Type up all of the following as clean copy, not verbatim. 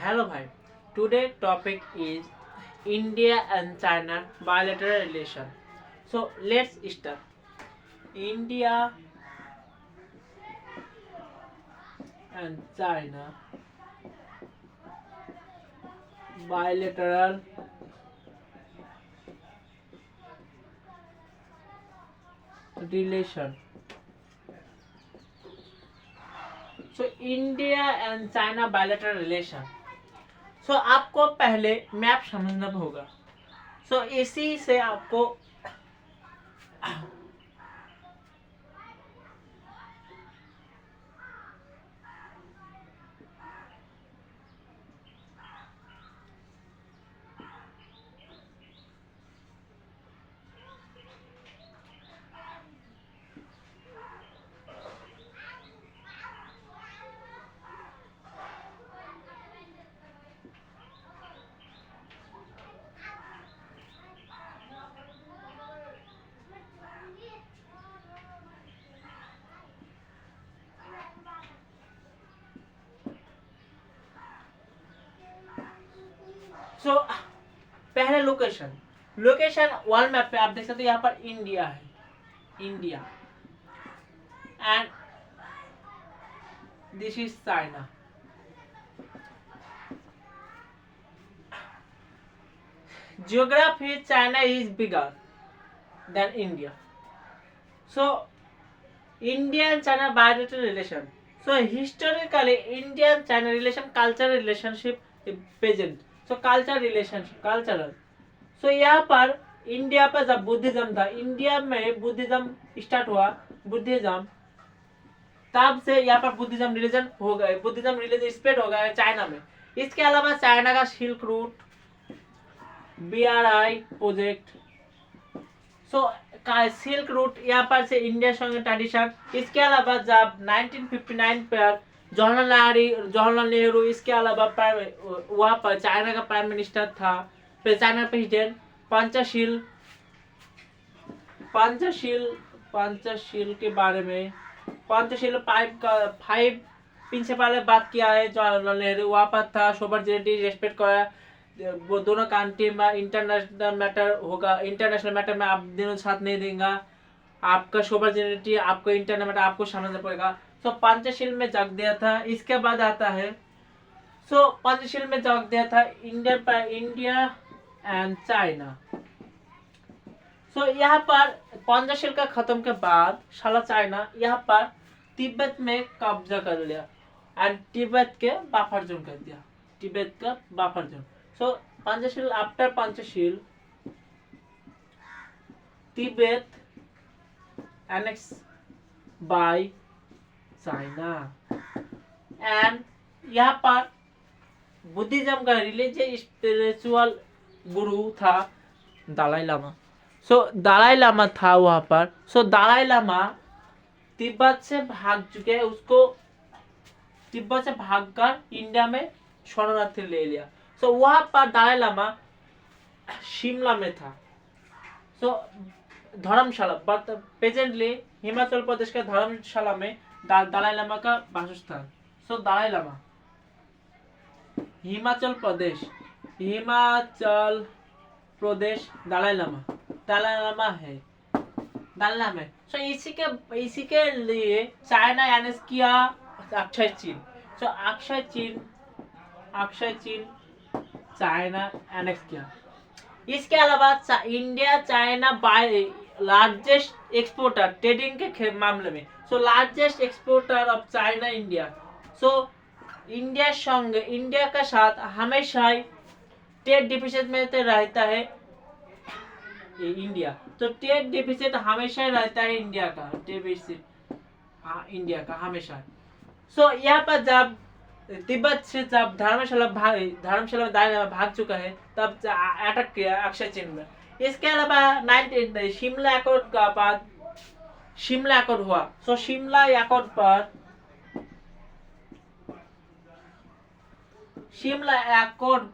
Hello, bhai. Today topic is India and China bilateral relation. So let's start. India and China bilateral relation. So India and China bilateral relation. So आपको पहले map समझना होगा. So इसी से आपको सो पहले location world map पे आप देख सकते हो. यहाँ पर इंडिया है, India and this is China. Geography, China is bigger than India. So India and China bilateral relation. So historically India and China relation cultural relationship present. So cultural relationship cultural. So यहाँ पर India पर जब Buddhism था, India में Buddhism start हुआ, Buddhism तब से यहाँ पर बुद्धिज्म रिलीजन हो गए, बुद्धिज्म रिलीजन स्प्रेड हो गया चाइना में. इसके अलावा चाइना का सिल्क रूट, BRI प्रोजेक्ट, सो सिल्क रूट यहाँ पर से इंडिया संग ट्रेडिशन. इसके अलावा जब 1959 पर जवाहरलाल नेहरू इसके अलावा वहाँ पर चाइना का प्राइम मिनिस्टर था, फिर चाइना प्रेसिडेंट पंचशील के बारे में, पंचशील फाइव प्रिंसिपल बात किया है जवाहरलाल नेहरू. वहाँ पर था सोवर्जेनिटी रेस्पेक्ट करा, वो दोनों कंट्री में इंटरनेशनल मैटर होगा, इंटरनेशनल मैटर में आप दोनों साथ नहीं देंगे, आपका सोवर्जेनिटी आपको इंटरनेशनल मैटर आपको समझना पड़ेगा. सो पंचशील में जग दिया था. इसके बाद आता है पंचशील में जग दिया था इंडिया एंड चाइना. सो यहाँ पर पंचशील का खत्म के बाद साला चाइना यहाँ पर तिब्बत में कब्जा कर लिया एंड तिब्बत के बफर जोन कर दिया, तिब्बत का buffer zone. So Panchashil, after Panchashil, Tibet annexed by China and यहाँ पर बुद्धिज्म का रिलीजियस स्पिरिचुअल गुरु था दलाई लामा. दलाई लामा था वहाँ पर. दलाई लामा तिब्बत से भाग चुके हैं, उसको तिब्बत से भागकर इंडिया में शरणार्थी ले लिया. वहाँ पर दलाई लामा शिमला में था. धर्मशाला प्रेजेंटली हिमाचल प्रदेश के धर्मशाला में दलाई लामा का वासस्थान. दलाई लामा हिमाचल प्रदेश दलाई लामा है, दलाई लामा है. इसी के लिए चाइना एनेक्स किया अक्षय चीन. अक्षय चीन चाइना एनेक्स किया. इसके अलावा India China largest exporter trading के मामले में. Largest exporter of China India. India का साथ हमेशा ट्रेड डिफिसिट में तो रहता है इंडिया. ट्रेड डिफिसिट हमेशा रहता है इंडिया का, इंडिया का हमेशा. यहाँ पर जब तिब्बत से जब धर्मशाला में भाग चुका है तब अटक किया अक्षय चीन में. इसके अलावा शिमला एकॉर्ड का बाद शिमला एकॉर्ड हुआ. शिमला एकॉर्ड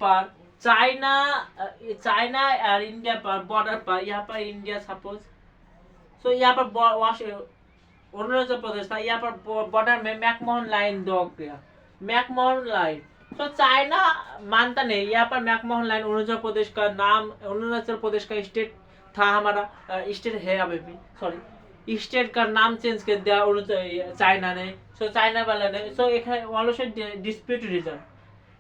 पर चाइना और इंडिया पर बॉर्डर पर, यहाँ पर इंडिया सपोज, यहाँ पर अरुणाचल प्रदेश था, यहाँ पर बॉर्डर में मैकमोहन लाइन दो गया. मैकमोहन लाइन तो चाइना मानता नहीं। यहाँ पर मैकमोहन लाइन अरुणाचल प्रदेश का स्टेट था हमारा, स्टेट है अभी भी, सॉरी स्टेट का नाम चेंज कर दिया चाइना ने। सो चाइना वाला ने, सो एक है वालों से डिस्प्यूट रीजन।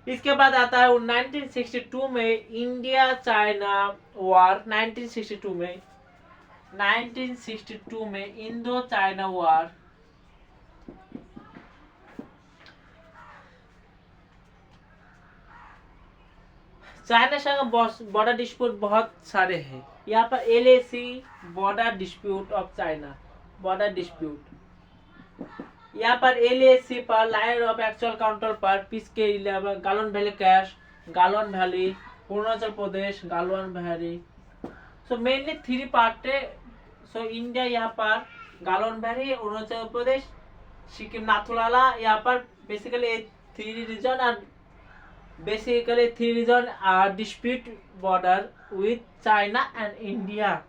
इसके बाद आता है 1962 में इंडिया चाइना वॉर। 1962 में इंडो चाइना वॉर। चाइना संग बॉर्डर डिस्प्यूट बहुत सारे हैं। यहाँ पर LAC border dispute of China, border dispute. यहाँ पर LAC पर लाइन ऑफ एक्चुअल काउंटर पर पीस के गालोन वैली कैश, Galwan valley, Arunachal Pradesh, Galwan valley. So mainly 3 part है। सो इंडिया यहाँ पर गालोन वैली, अरुणाचल प्रदेश, सिक्किम नाथुला। यहाँ पर basically 3 region are dispute border with China and India.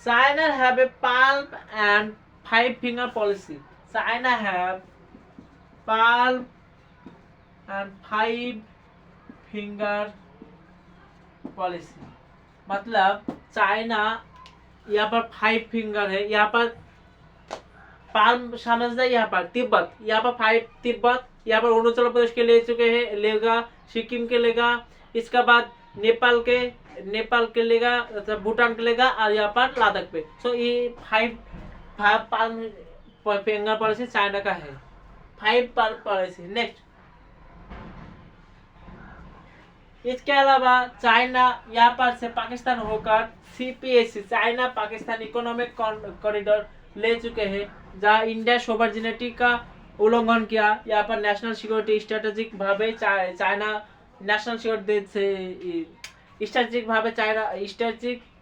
China have a palm and 5-finger policy. China have palm and 5-finger policy. मतलब China यहाँ पर 5 finger है। यहाँ पर पाल्म समझना, यहाँ पर तिब्बत, यहाँ पर 5 तिब्बत, यहाँ पर अरुणाचल प्रदेश के ले चुके हैं, लेगा सिक्किम के लेगा। इसके बाद नेपाल के लेगा, भूटान के लेगा, और यहाँ पर लद्दाख पे। सो ये 5 पाल्म फिंगर पॉलिसी चाइना का है। 5 पाल्म पॉलिसी। नेक्स्ट, इसके अलावा चाइना यहाँ पर से पाकिस्तान होकर CPEC China Pakistan economic corridor ले चुके हैं, जहाँ इंडिया सोवरेनिटी का उल्लंघन किया। यहाँ पर नेशनल सिक्योरिटी स्ट्रेटेजिक भावे चाइना नेशनल सिक्योरिटी से स्ट्रेटेजिक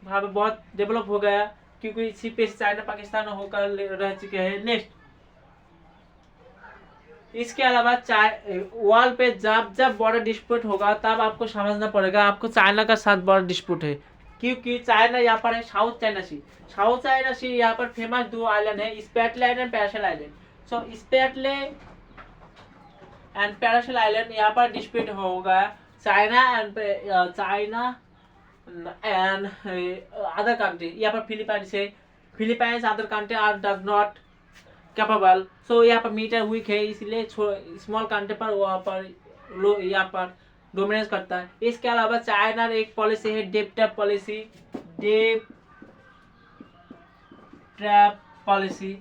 भावे बहुत डेवलप हो गया, क्योंकि CPEC चाइना पाकिस्तान होकर रह चुके हैं। नेक्स्ट, इसके अलावा वॉल पे जब बॉर्डर डिस्प्यूट होगा तब आपको समझना पड़ेगा आपको चाइना का साथ बॉर्डर डिस्प्यूट है, क्योंकि चाइना यहाँ पर है South China Sea. South China Sea यहाँ पर फेमस 2 आइलैंड है, Spratly island, Paracel island. So Spratly and Paracel island यहाँ पर डिस्प्यूट होगा। चाइना एंड अदर कंट्री, यहाँ पर Philippines other country are does not capable. So यहाँ पर मीटर वीक है, इसलिए स्मॉल कंट्री पर वहाँ पर यहाँ पर डोमिनेंस करता है। इसके अलावा चाइना एक पॉलिसी है debt trap policy.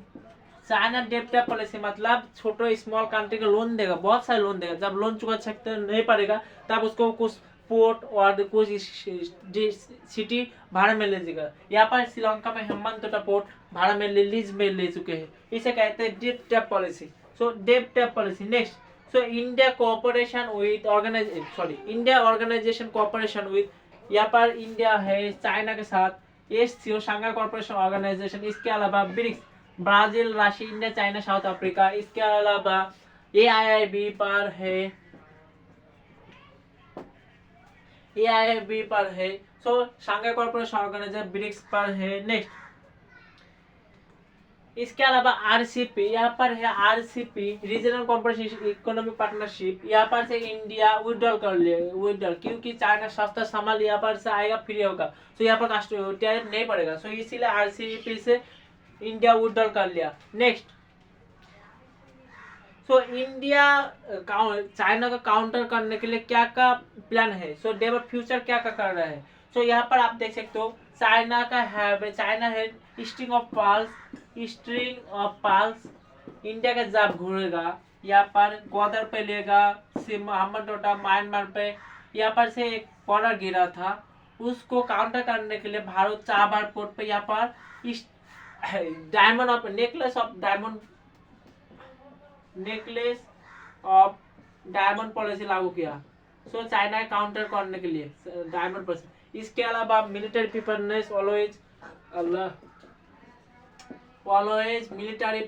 China debt trap policy मतलब छोटे स्मॉल कंट्री को लोन देगा, बहुत सारे लोन देगा। जब लोन चुका सकते नहीं पड़ेगा तब उसको कुछ पोर्ट और कुछ सिटी भाड़ा में ले जाएगा। यहाँ पर श्रीलंका में हेमंतोटा पोर्ट भाड़ा में लीज में ले चुके हैं, इसे कहते हैं debt trap policy. So debt trap policy. Next, so India organisation cooperation with, यहाँ पर इंडिया है चाइना के साथ SCO शंघाई कॉर्पोरेशन ऑर्गेनाइजेशन। इसके अलावा BRICS, Brazil, Russia, India, China, South Africa. इसके अलावा AIIB पर है। So Shanghai corporation organisation BRICS पर है। नेक्स्ट, इसके अलावा RCP, यहाँ पर है RCP regional corporation economic partnership. यहाँ पर से इंडिया विड्रॉल कर ले, क्योंकि चाइना सस्ता सामान यहाँ पर से आएगा, फ्री होगा। सो यहाँ पर टैरिफ नहीं पड़ेगा। सो इसीलिए RCP से इंडिया विड्रॉल कर लिया। नेक्स्ट, सो इंडिया चाइना का काउंटर करने के लिए क्या क्या प्लान है, सो डेवलप फ्यूचर क्या क्या कर रहा है। सो यहाँ पर आप देख सकते हो चाइना है स्ट्रिंग ऑफ पाल्स। इंडिया का जब घूरेगा यहाँ पर ग्वादर पे लेगा, हेमंतोटा म्यांमार पे, यहाँ पर से एक बॉर्डर गिरा था, उसको काउंटर करने के लिए भारत चाबार पोर्ट पे यहाँ पर नेकलेस ऑफ डायमंड पॉलिसी लागू किया। सो चाइना काउंटर करने के लिए डायमंड पॉलिसी। इसके अलावा military preparedness always military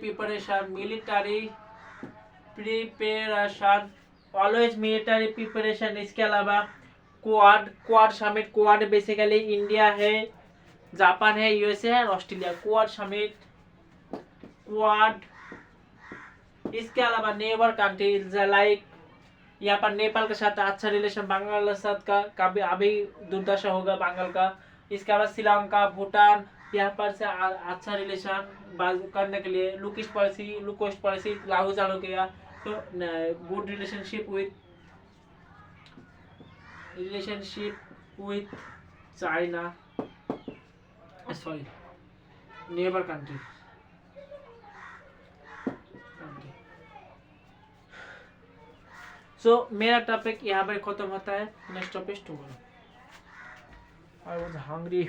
preparation. इसके अलावा quad summit. Quad basically India है, जापान है, USA है और ऑस्ट्रेलिया। क्वाड समिट क्वाड, इसके अलावा नेबर कंट्रीज लाइक यहाँ पर नेपाल के साथ अच्छा रिलेशन, बांग्लादेश के साथ का भी अभी दुर्दशा होगा बंगाल का। इसके अलावा श्रीलंका, भूटान, यहाँ पर से अच्छा रिलेशन करने के लिए लुकोस्ट पॉलिसी लागू चालू किया। तो good relationship with China, sorry neighbour country. So मेरा टॉपिक यहाँ पर खत्म होता है। Next topic tomorrow. I was hungry.